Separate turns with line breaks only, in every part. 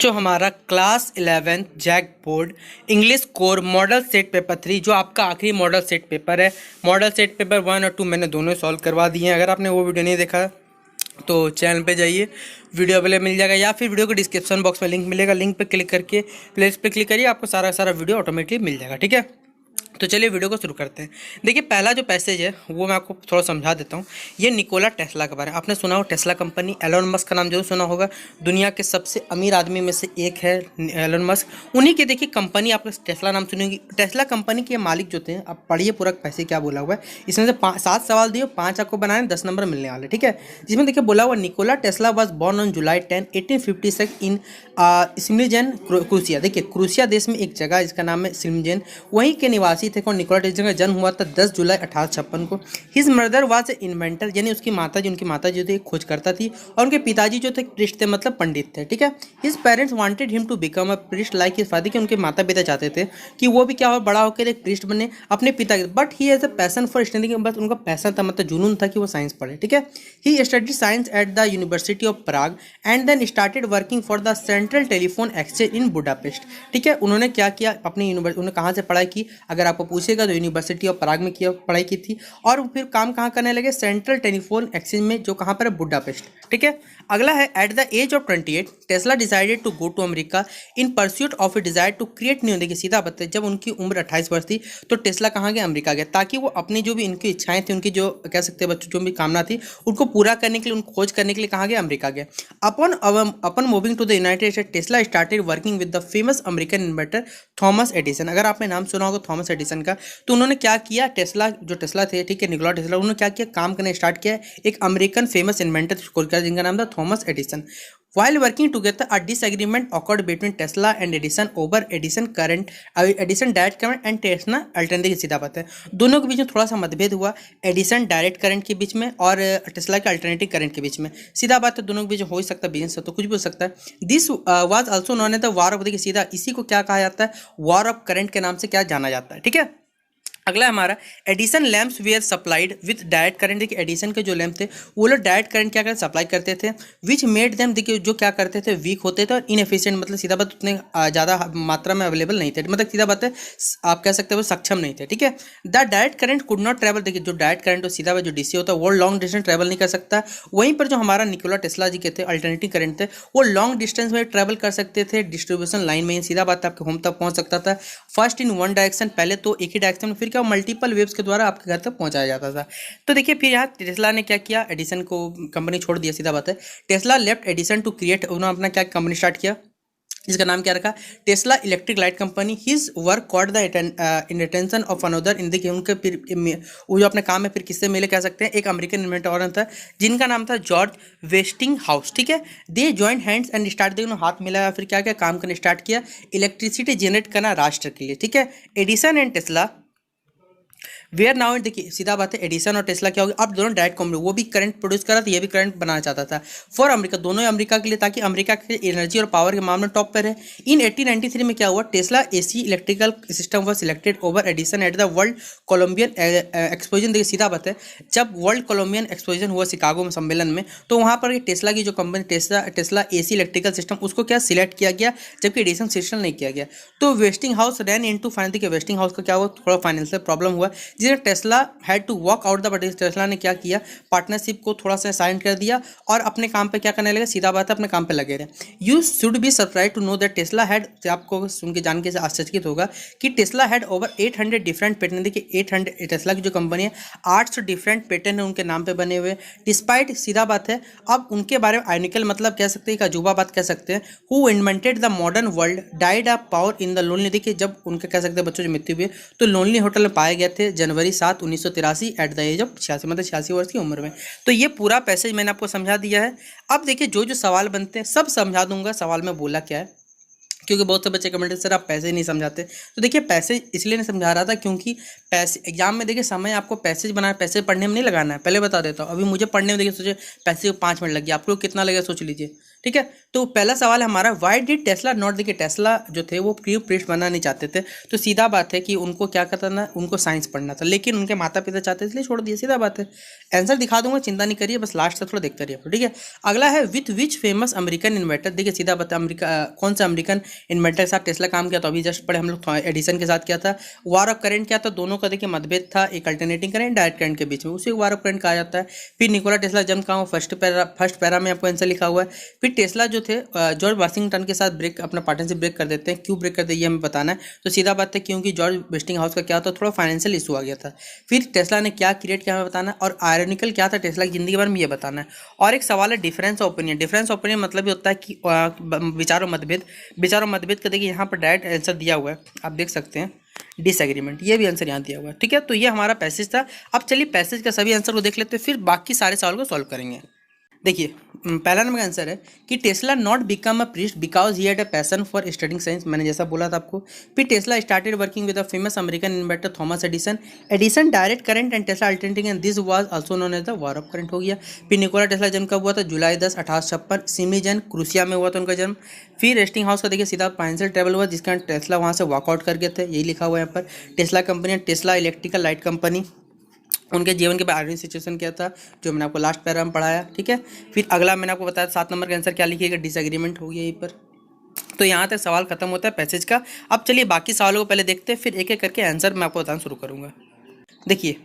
जो हमारा class 11 JAC board English core model set paper 3 जो आपका आखिरी मॉडल सेट पेपर है। मॉडल सेट पेपर 1 और 2 मैंने दोनों सॉल्व करवा दिए हैं। अगर आपने वो वीडियो नहीं देखा तो चैनल पे जाइए, वीडियो अवेलेबल मिल जाएगा, या फिर वीडियो को डिस्क्रिप्शन बॉक्स में लिंक मिलेगा, लिंक पे क्लिक करके प्लेलिस्ट पे क्लिक करिए, आपको सारा वीडियो ऑटोमेटिकली मिल जाएगा। ठीक है, तो चलिए वीडियो को शुरू करते हैं। देखिए, पहला जो पैसेज है वो मैं आपको थोड़ा समझा देता हूँ। ये निकोला टेस्ला के बारे में आपने सुना हो। टेस्ला कंपनी, एलन मस्क का नाम जरूर सुना होगा। दुनिया के सबसे अमीर आदमी में से एक है एलन मस्क। उन्हीं की देखिए कंपनी, आपने टेस्ला नाम सुनी होगी। टेस्ला कंपनी के मालिक जो थे, आप पढ़िए पूरा पैसे क्या बोला हुआ है। इसमें से 7 सवाल दिए, 5 आपको बनाए, 10 नंबर मिलने वाले। ठीक है, जिसमें देखिए बोला हुआ Nikola Tesla was born on July 10, 1856 इन सिमलीजेन, क्रूसिया। देखिए, क्रूसिया देश में एक जगह जिसका नाम है सिमलीजेन, वहीं के निवासी थे। कौन? निकोला टेस्ला का जन्म हुआ था 10 जुलाई 1856 को। His mother was a inventor, यानी उसकी माता जी, उनकी माता जो थी खोजकर्ता थी, और उनके पिताजी जो थे प्रिस्ट थे, मतलब पंडित थे। ठीक है, his parents wanted him to become a priest like his father, कि उनके माता पिता चाहते थे कि वो भी क्या हो, बड़ा होकर एक प्रिस्ट बने अपने पिता के। But he has a passion for studying, बस उनका पैशन था, मतलब जुनून था कि वो साइंस पढ़े। ठीक है, he studied science at the university of Prague and then started working for the central telephone exchange in Budapest. ठीक है, उन्होंने क्या किया, अपनी यूनिवर्सिटी, उन्होंने कहाँ से पढ़ाई की, अगर आपको पूछेगा तो यूनिवर्सिटी ऑफ प्राग में किया, पढ़ाई की थी। और फिर काम कहाँ करने लगे, सेंट्रल टेलीफोन एक्सचेंज में, जो कहाँ पर है, बुडापेस्ट। ठीक है, अगला है at the age of 28 Tesla decided to go to America in pursuit of a desire to create new. देखिए सीधा बताए, जब उनकी उम्र 28 वर्ष थी तो टेस्ला कहाँ गए, अमेरिका गए, ताकि वो अपनी जो भी इनकी इच्छाएं थी, उनकी जो कह सकते हैं बच्चों जो भी कामना थी, उनको पूरा करने के लिए, उनको खोज करने के लिए कहाँ गए, अमेरिका गए। अपन moving to the United State Tesla started working with the famous American inventor Thomas Edison. अगर आपने नाम सुना होगा थॉमस एडिसन का, तो उन्होंने क्या किया, टेस्ला जो टेस्ला थे, ठीक है, निकोला टेस्ला, उन्होंने क्या किया, काम करना स्टार्ट किया एक अमेरिकन फेमस इन्वेंटर कोलकाता, जिनका नाम था Thomas Edison. While working together, a disagreement occurred between Tesla and Edison over Edison direct current and Tesla alternating। सीधा बात है, दोनों के बीच में थोड़ा सा मतभेद हुआ, एडिसन डायरेक्ट करंट के बीच में और टेस्ला के अल्टरनेटिव करंट के बीच में। सीधा बात है, दोनों के बीच हो ही सकता है, बिजनेस तो कुछ भी हो सकता है। This was also known as the war of, देखिए सीधा इसी को क्या कहा जाता है, वॉर ऑफ करंट के नाम से क्या जाना जाता है। ठीक है, अगला हमारा Edison lamps were supplied with direct current. देखिए एडिसन के जो लैम्प थे वो लोग डायरेक्ट करंट क्या करते, सप्लाई करते थे, विच मेड देम, देखिए जो क्या करते थे, वीक होते थे और इनएफिशिएंट, मतलब सीधा बात उतने ज़्यादा मात्रा में अवेलेबल नहीं थे, मतलब सीधा बात है आप कह सकते हो सक्षम नहीं थे। ठीक है, the direct current could not travel. देखिए जो डायरेक्ट करंट, सीधा बात जो डीसी होता है वो लॉन्ग डिस्टेंस ट्रेवल नहीं कर सकता। वहीं पर जो हमारा निकोला टेस्ला जी के थे अल्टरनेटिव करंट थे, वो लॉन्ग डिस्टेंस में ट्रेवल कर सकते थे, डिस्ट्रीब्यूशन लाइन में, सीधा बात आपके होम तक पहुंच सकता था। फर्स्ट इन वन डायरेक्शन, पहले तो एक ही डायरेक्शन में, फिर क्या मल्टीपल वेव्स के द्वारा आपके घर तक पहुंचाया जाता था। तो देखिए फिर यहाँ टेस्ला ने क्या किया, एडिसन को कंपनी छोड़ दिया, सीधा बात है। Tesla left Edison to create, उन्होंने अपना क्या कंपनी स्टार्ट किया, जिसका नाम क्या रखा, Tesla electric light company. His work caught the attention of another in, देखिए उनके फिर वो जो अपने काम में फिर किससे मिले कह सकते हैं, एक अमेरिकन इन्वेंटर और था जिनका नाम था जॉर्ज वेस्टिंग हाउस। ठीक है, दे जॉइंट हैंड्स एंड स्टार्ट, देखो हाथ मिलाया, फिर क्या क्या काम करना स्टार्ट किया, इलेक्ट्रिसिटी जनरेट करना राष्ट्र के लिए। ठीक है, Edison and Tesla were now, देखिए सीधा बात है, एडिसन और टेस्ला क्या होगा, अब दोनों डायरेक्ट कंपनी, वो भी करंट प्रोड्यूस कर रहा था, ये भी करंट बनाना चाहता था फॉर अमेरिका, दोनों ही अमेरिका के लिए, ताकि अमेरिका के एनर्जी और पावर के मामले में टॉप पर है। इन 1893 में क्या हुआ, Tesla AC electrical system was selected over Edison at the World Columbian Exposition. देखिए सीधा बात है, जब वर्ल्ड कोलंबियन एक्सपोजिशन हुआ शिकागो में सम्मेलन में, तो वहाँ पर टेस्ला की जो company Tesla AC electrical system, उसको क्या सिलेक्ट किया गया, जबकि एडिसन सिस्टम नहीं किया गया। तो Westinghouse ran into finance, देखिए वेस्टिंग हाउस का क्या हुआ, थोड़ा फाइनेंशियल प्रॉब्लम हुआ, जिसने Tesla had to walk out the, but Tesla ने क्या किया, पार्टनरशिप को थोड़ा सा साइन कर दिया और अपने काम पे क्या करने लगे, सीधा बात है अपने काम पे लगे रहे। You should be surprise to know that Tesla had, आपको सुन के जान के आश्चर्यचकित होगा कि Tesla had over 800 different patent. देखिए 800, टेस्ला की जो कंपनी है 800 डिफरेंट पेटेंट है उनके नाम पे बने हुए। डिस्पाइट, सीधा बात है, अब उनके बारे में आइनिकल, मतलब कह सकते हैं एक अजूबा बात कह सकते हैं, who invented the modern world died of power in the lonely. देखिए जब उनके कह सकते हैं बच्चों जो मृत्यु हुई तो लोनली होटल में पाए गए थे जनवरी 7, 1983 एट द एज ऑफ 86, मतलब 86 वर्ष की उम्र में। तो ये पूरा पैसेज मैंने आपको समझा दिया है। अब देखिए जो जो सवाल बनते हैं सब समझा दूंगा, सवाल में बोला क्या है, क्योंकि बहुत से बच्चे कमेंट सर आप पैसे नहीं समझाते। तो देखिए पैसे इसलिए नहीं समझा रहा था क्योंकि पैसे एग्जाम में, देखिए समय आपको पैसेज बनाना, पैसे पढ़ने में नहीं लगाना है, पहले बता देता हूँ। अभी मुझे पढ़ने में देखिए सोचिए पैसे को 5 मिनट लग गया, आपको कितना लगेगा सोच लीजिए, ठीक है। तो पहला सवाल हमारा, व्हाई डिड टेस्ला नॉट, देखिए टेस्ला जो थे वो क्रू प्रिस्ट बनना नहीं चाहते थे, तो सीधा बात है कि उनको क्या करना, उनको साइंस पढ़ना था, लेकिन उनके माता पिता चाहते थे इसलिए छोड़ दिए, सीधा बात है। आंसर दिखा दूंगा, चिंता नहीं करिए, बस लास्ट तक थोड़ा देखते रहिए, ठीक है। अगला है, with which famous American inventor, देखिए सीधा बात है, अमेरिका कौन सा अमेरिकन इन्वेंटर के साथ टेस्ला काम किया, तो अभी जस्ट पढ़े हम लोग, एडिसन के साथ किया था। वार ऑफ करंट क्या था, दोनों का देखिए मतभेद था, एक अल्टरनेटिंग करंट डायरेक्ट करंट के बीच में, उसे वार ऑफ करंट कहा जाता है। फिर निकोला टेस्ला जन्म कहाँ, फर्स्ट पैरा में आपको आंसर लिखा हुआ है। फिर टेस्ला जो थे जॉर्ज वाशिंगटन के साथ ब्रेक, अपना पार्टनरशिप ब्रेक कर देते हैं, क्यों ब्रेक करते हैं ये हमें बताना है। तो सीधा बात है, क्योंकि जॉर्ज वेस्टिंग हाउस का क्या होता, थोड़ा फाइनेंशियल इशू आ गया था। फिर टेस्ला ने क्या क्रिएट किया हमें बताना है, और आयरनिकल क्या था टेस्ला की जिंदगी के बारे में ये बताना है। और एक सवाल है difference of opinion, difference of opinion मतलब ये होता है कि विचारों मतभेद का देखिए यहाँ पर डायरेक्ट आंसर दिया हुआ है, आप देख सकते हैं, डिसएग्रीमेंट, ये भी आंसर यहाँ दिया हुआ है, ठीक है। तो ये हमारा पैसेज था। अब चलिए पैसेज का सभी आंसर को देख लेते हैं, फिर बाकी सारे सवाल को सॉल्व करेंगे। देखिए पहला नंबर का आंसर है कि Tesla not become a priest because he had a passion for studying science, मैंने जैसा बोला था आपको। फिर Tesla started working with a famous American inventor Thomas Edison, Edison direct current and Tesla alternating and this was also known as the war of current, हो गया। फिर Nikola Tesla जन्म कब हुआ था, जुलाई 10 1856, सिमीजन क्रूसिया में हुआ था उनका जन्म। फिर वेस्टिंग हाउस का देखिए सीधा फाइनेंशियल ट्रबल हुआ, जिसका टेस्ला वहाँ से वॉकआउट कर गए थे, यही लिखा हुआ है यहाँ पर। Tesla company, Tesla electrical light company, उनके जीवन के बाद सिचुएशन क्या था, जो मैंने आपको लास्ट पैरा में पढ़ाया, ठीक है। फिर अगला मैंने आपको बताया 7 नंबर का आंसर क्या लिखिएगा, डिसएग्रीमेंट हो गया यहीं पर। तो यहाँ तक सवाल खत्म होता है पैसेज का। अब चलिए बाकी सवालों को पहले देखते हैं, फिर एक एक करके आंसर मैं आपको बताना शुरू करूँगा। देखिए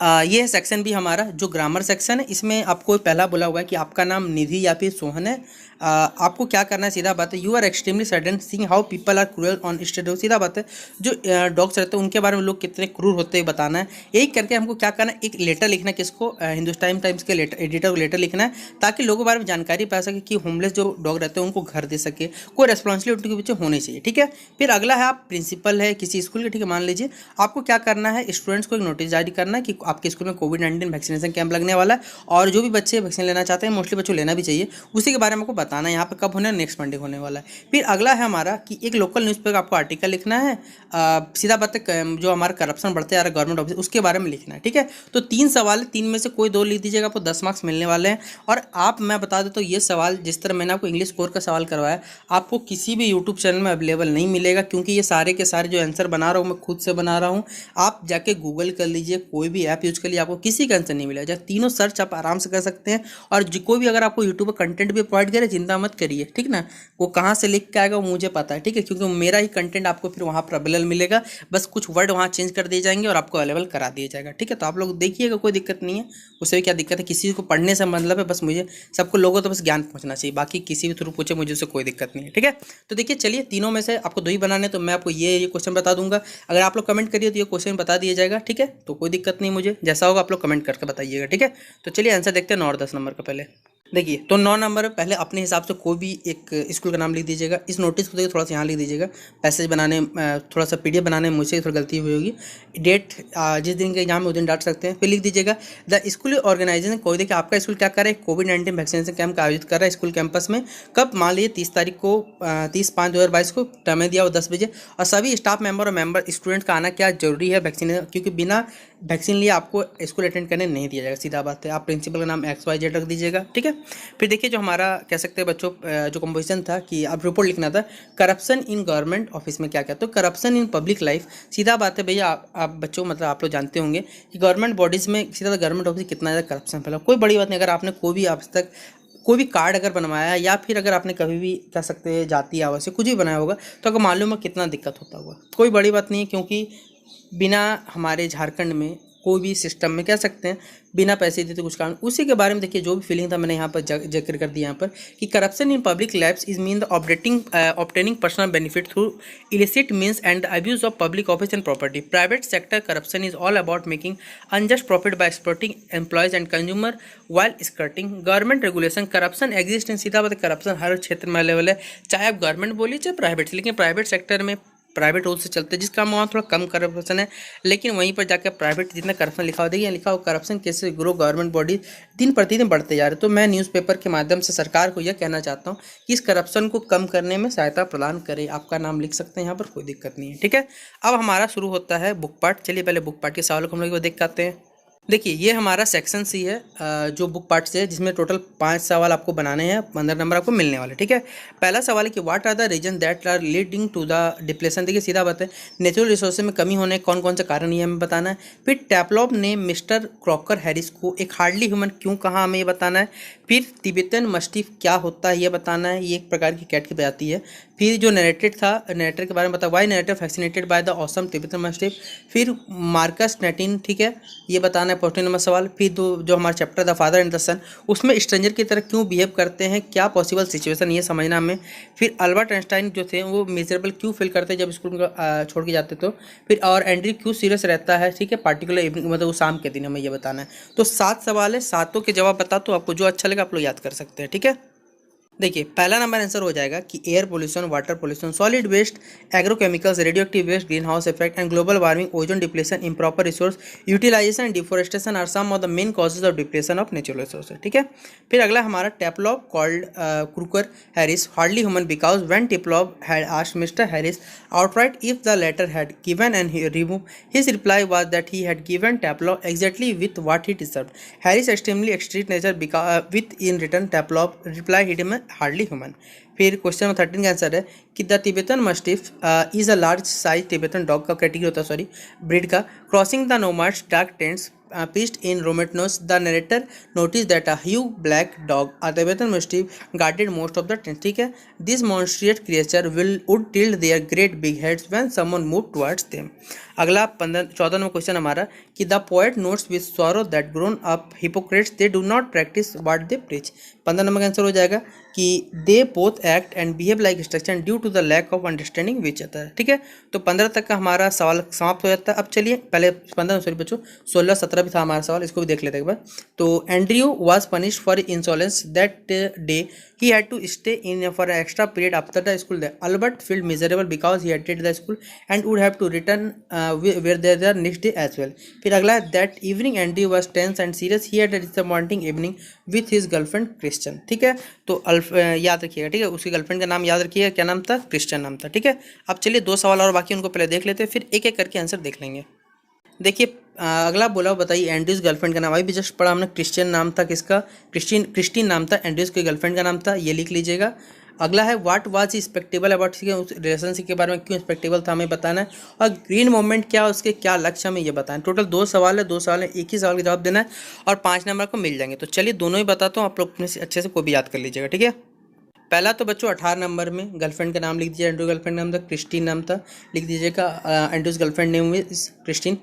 ये है सेक्शन भी हमारा जो ग्रामर सेक्शन है, इसमें आपको पहला बोला हुआ है कि आपका नाम निधि या फिर सोहन है। आपको क्या करना है, सीधा बात है, you are extremely saddened seeing how people are cruel on street, सीधा बात है, जो डॉग्स रहते हैं उनके बारे में लोग कितने क्रूर होते हैं बताना है। यही करके हमको क्या करना है, एक लेटर लिखना है, किसको, हिंदुस्तान टाइम्स के एडिटर को लेटर लिखना है, ताकि लोगों के बारे में जानकारी पा सके कि होमलेस जो डॉग रहते हैं उनको घर दे सके, कोई रेस्पॉन्सिबिलिटी उनके पीछे होनी चाहिए, ठीक है। फिर अगला है, आप प्रिंसिपल है किसी स्कूल के, ठीक है, मान लीजिए, आपको क्या करना है, स्टूडेंट्स को एक नोटिस जारी करना है कि आपके स्कूल में कोविड-19 वैक्सीनेशन कैंप लगने वाला है, और जो भी बच्चे वैक्सीन लेना चाहते हैं, मोस्टली बच्चों लेना भी चाहिए, उसी के बारे में आपको बताना है, यहाँ पर कब होने, नेक्स्ट मंडे होने वाला है। फिर अगला है हमारा कि एक लोकल न्यूज़पेपर आपको आर्टिकल लिखना है, सीधा बात है, जो हमारा करप्शन बढ़ते जा रहा है गवर्नमेंट ऑफिस, उसके बारे में लिखना है, ठीक है। तो 3 सवाल है, 3 में से कोई 2 लिख दीजिएगा, आपको 10 मार्क्स मिलने वाले हैं। और आप, मैं बता देता हूँ, ये सवाल जिस तरह मैंने आपको इंग्लिश कोर का सवाल करवाया, आपको किसी भी यूट्यूब चैनल में अवेलेबल नहीं मिलेगा, क्योंकि ये सारे के सारे जो आंसर बना रहा हूँ मैं खुद से बना रहा हूँ। आप जाके गूगल कर लीजिए, कोई भी ऐप यूज कर लीजिए, आपको किसी का आंसर नहीं मिलेगा, तीनों सर्च आप आराम से कर सकते हैं। और कोई भी अगर आपको यूट्यूब पर कंटेंट भी प्रोवाइड करे, चिंता मत करिए, ठीक ना, वो कहाँ से लिख के आएगा वो मुझे पता है, ठीक है, क्योंकि मेरा ही कंटेंट आपको फिर वहाँ पर अवेलेबल मिलेगा, बस कुछ वर्ड वहाँ चेंज कर दिए जाएंगे और आपको अवेलेबल करा दिया जाएगा, ठीक है। तो आप लोग देखिएगा, कोई दिक्कत नहीं है, उससे भी क्या दिक्कत है, किसी को पढ़ने से मतलब है, बस मुझे सबको लोगों तो बस ज्ञान पहुँचना चाहिए, बाकी किसी भी थ्रू पूछे मुझे उससे कोई दिक्कत नहीं है, ठीक है। तो देखिए चलिए, तीनों में से आपको 2 ही बनाने, तो मैं आपको ये क्वेश्चन बता दूंगा, अगर आप लोग कमेंट करिए तो ये क्वेश्चन बता दिया जाएगा, ठीक है। तो कोई दिक्कत नहीं, मुझे जैसा होगा आप लोग कमेंट करके बताइएगा, ठीक है। तो चलिए आंसर देखते हैं 9 और 10 नंबर का पहले। देखिए, तो 9 नंबर पहले अपने हिसाब से कोई भी एक स्कूल का नाम लिख दीजिएगा, इस नोटिस को देखिए थोड़ा सा यहाँ लिख दीजिएगा, पैसेज बनाने, थोड़ा सा पीडीएफ बनाने में मुझसे थोड़ी गलती हुई होगी, डेट जिस दिन के एग्जाम में उस दिन डाल सकते हैं। फिर लिख दीजिएगा द स्कूल ऑर्गेनाइजेशन, कोई देखिए आपका स्कूल क्या कर रहा है, कोविड-19 वैक्सीनेशन कैंप का आयोजित कर रहा है स्कूल कैंपस में, कब, मान लीजिए 30 तारीख को, 30/5/2022 को टाइम दिया वो 10 बजे, और सभी स्टाफ मेंबर और मेंबर स्टूडेंट का आना क्या जरूरी है वैक्सीनेशन, क्योंकि बिना वैक्सीन लिए आपको स्कूल अटेंड करने नहीं दिया जाएगा, सीधा बात है। आप प्रिंसिपल का नाम XYZ रख दीजिएगा, ठीक है। फिर देखिए जो हमारा कह सकते हैं बच्चों, जो कंपोजिशन था कि आप रिपोर्ट लिखना था, करप्शन इन गवर्नमेंट ऑफिस में क्या क्या, तो करप्शन इन पब्लिक लाइफ, सीधा बात है भैया, आप बच्चों मतलब आप लोग जानते होंगे कि गवर्नमेंट बॉडीज़ में, सीधा गवर्नमेंट ऑफिस कितना ज़्यादा करप्शन फैला, कोई बड़ी बात नहीं। अगर आपने कोई भी आज तक कोई भी कार्ड अगर बनवाया, या फिर अगर आपने कभी भी कह सकते हैं जाति आवास कुछ भी बनाया होगा, तो अगर मालूम है कितना दिक्कत होता होगा, कोई बड़ी बात नहीं है, क्योंकि बिना हमारे झारखंड में कोई भी सिस्टम में कह सकते हैं बिना पैसे देते कुछ काम, उसी के बारे में देखिए जो भी फीलिंग था मैंने यहाँ पर जिक्र कर दिया यहाँ पर, कि corruption in public labs is mean the obtaining personal benefit through illicit means and the abuse of public office and property. Private sector corruption is all about making unjust profit by exploiting employees and consumer while skirting government regulation. Corruption exist in, सीधा बात, corruption हर क्षेत्र में available है, चाहे आप government बोलिए चाहे private, लेकिन प्राइवेट सेक्टर में प्राइवेट रूल से चलते हैं, जिसका वहाँ थोड़ा कम करप्शन है, लेकिन वहीं पर जाकर प्राइवेट जितना करप्शन लिखा हुआ, देखिए लिखा हुआ करप्शन कैसे ग्रो गवर्नमेंट बॉडी दिन प्रतिदिन बढ़ते जा रहे हैं। तो मैं न्यूज़पेपर के माध्यम से सरकार को यह कहना चाहता हूँ कि इस करप्शन को कम करने में सहायता प्रदान करे। आपका नाम लिख सकते हैं यहाँ पर, कोई दिक्कत नहीं है, ठीक है। अब हमारा शुरू होता है बुक पार्ट। चलिए पहले बुक पार्ट के सवालों को हम लोग देख के आते हैं। देखिए ये हमारा सेक्शन सी है, जो बुक पार्ट से है, जिसमें टोटल 5 सवाल आपको बनाने हैं, 15 नंबर आपको मिलने वाले। ठीक है, पहला सवाल है कि what are the reason that are leading to the depletion. देखिए सीधा बात है, नेचुरल रिसोर्सेज में कमी होने कौन कौन से कारण ये हमें बताना है। फिर टैपलॉप ने मिस्टर क्रॉकर हैरिस को एक हार्डली ह्यूमन क्यों कहा, हमें ये बताना है। फिर तिब्बतन मस्टिफ क्या होता है ये बताना है, ये एक प्रकार की कैट की प्रजाति है। फिर जो नरेटेड था, नरेटर के बारे में बता, why narrator fascinated by the awesome Tibetan mastiff. फिर मार्कस नेटिन, ठीक है, ये बताना है 14 नंबर सवाल। फिर जो हमारा chapter the father and the son, उसमें स्ट्रेंजर की तरह क्यों बिहेव करते हैं, क्या पॉसिबल सिचुएशन, ये समझना हमें। फिर अल्बर्ट आइंस्टाइन जो थे वो मिजरेबल क्यों फील करते हैं जब स्कूल छोड़ के जाते तो। फिर और एंड्री क्यों सीरियस रहता है, ठीक है, पार्टिकुलर इवनिंग मतलब वो शाम के दिन, हमें ये बताना है। तो 7 सवाल है, सातों के जवाब बता, तो आपको जो अच्छा लगा आप लोग याद कर सकते हैं। ठीक है, देखिए पहला नंबर आंसर हो जाएगा कि air pollution, water pollution, solid waste, agrochemicals, radioactive waste, green house effect and global warming, ozone depletion, improper resource utilisation and deforestation are some of the main causes of depletion of natural resources. ठीक है, फिर अगला हमारा Taplow called Crocker Harris hardly human because when Taplow had asked mister Harris outright if the latter had given and he removed. His reply was that he had given Taplov exactly with what he deserved. Harris extremely extreme nature with in return Taplov replied him hardly human. फिर question number 13 का answer है कि the Tibetan mastiff is a large size Tibetan dog का category होता है, sorry breed का, crossing the nomads dark tents pitched in Rometnos. The narrator noticed that a huge black dog, a Tibetan mastiff, guarded most of the tent. ठीक है, this monstrous creature would tilt their great big heads when someone moved towards them. अगला 14 number question हमारा कि the poet notes with sorrow that grown up hypocrites they do not practice what they preach. 15 number का answer हो जाएगा कि they both act and behave like instruction due to the lack of understanding which other. ठीक है, तो 15 तक का हमारा सवाल समाप्त हो जाता है। अब चलिए पहले 15 सॉरी बच्चों 16 17 भी था हमारा सवाल, इसको भी देख लेते हैं एक बार। तो Andrew was punished for insolence that day, he had to stay in for an extra period after the school day. Albert felt miserable because he hated the school and would have to return where they were next day as well. फिर अगला that evening Andy was tense and serious. He had a disappointing evening with his girlfriend Christian. ठीक है, तो याद रखिएगा, ठीक है, उसकी गर्लफ्रेंड का नाम याद रखिएगा, क्या नाम था, क्रिश्चियन नाम था। ठीक है, अब चलिए 2 सवाल और बाकी उनको पहले देख लेते हैं, फिर एक एक करके आंसर देख लेंगे। देखिए अगला बोला, बताइए एंड्रयूज गर्लफ्रेंड का नाम, अभी भी जस्ट पढ़ा हमने, क्रिश्चियन नाम था किसका, क्रिस्टीन नाम था, एंड्रयूज की गर्लफ्रेंड का नाम था, ये लिख लीजिएगा। अगला है व्हाट वाज रिस्पेक्टेबल अबाउट, उस रिलेशनशिप के बारे में क्यों रिस्पेक्टेबल था हमें बताना है। और ग्रीन मूवमेंट क्या, उसके क्या लक्ष्य हमें ये बताना है। टोटल 2 सवाल है, 2 सवाल है, एक ही सवाल का जवाब देना है और 5 नंबर को मिल जाएंगे। तो चलिए दोनों ही बताता हूँ, आप लोग अपने से अच्छे से कोई भी याद कर लीजिएगा। ठीक है, पहला तो बच्चों 18 नंबर में गर्लफ्रेंड का नाम लिख दीजिए, एंड्रू गर्लफ्रेंड नाम था, क्रिस्टीन नाम था, लिख दीजिएगा Andrew's girlfriend name is Christine.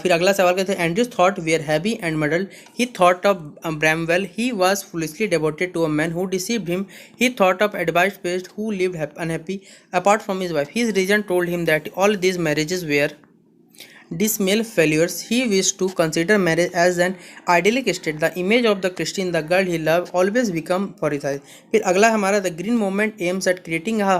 फिर अगला सवाल कहते हैं Andrews thought we are heavy and muddle, he thought of Bramwell, he was foolishly devoted to a man who deceived him, he thought of advice pest who lived unhappy apart from his wife, his reason told him that all these marriages were dismal failures. He wished to consider marriage as an idyllic state. The image of the Christian, the girl he loved, always become for his eyes. फिर अगला हमारा the green movement aims at creating a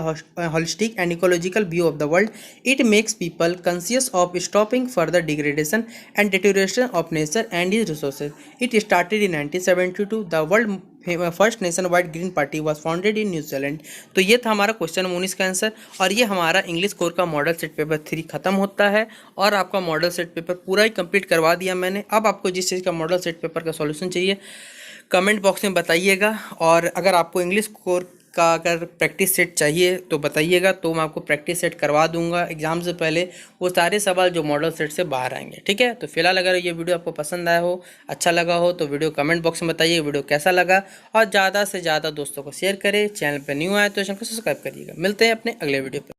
holistic and ecological view of the world. It makes people conscious of stopping further degradation and deterioration of nature and its resources. It started in 1972. The world first nation wide green party was founded in New Zealand. तो ये था हमारा question number 19 का answer, और ये हमारा English core का model set paper 3 खत्म होता है और आपका मॉडल सेट पेपर पूरा ही कंप्लीट करवा दिया मैंने। अब आपको जिस चीज़ का मॉडल सेट पेपर का सॉल्यूशन चाहिए कमेंट बॉक्स में बताइएगा, और अगर आपको इंग्लिश कोर का अगर प्रैक्टिस सेट चाहिए तो बताइएगा, तो मैं आपको प्रैक्टिस सेट करवा दूंगा एग्जाम से पहले, वो सारे सवाल जो मॉडल सेट से बाहर आएंगे। ठीक है, तो फिलहाल अगर ये वीडियो आपको पसंद आया हो, अच्छा लगा हो, तो वीडियो कमेंट बॉक्स में बताइए वीडियो कैसा लगा, और ज़्यादा से ज़्यादा दोस्तों को शेयर करें। चैनल पर न्यू आए तो चैनल को सब्सक्राइब करिएगा। मिलते हैं अपने अगले वीडियो पर।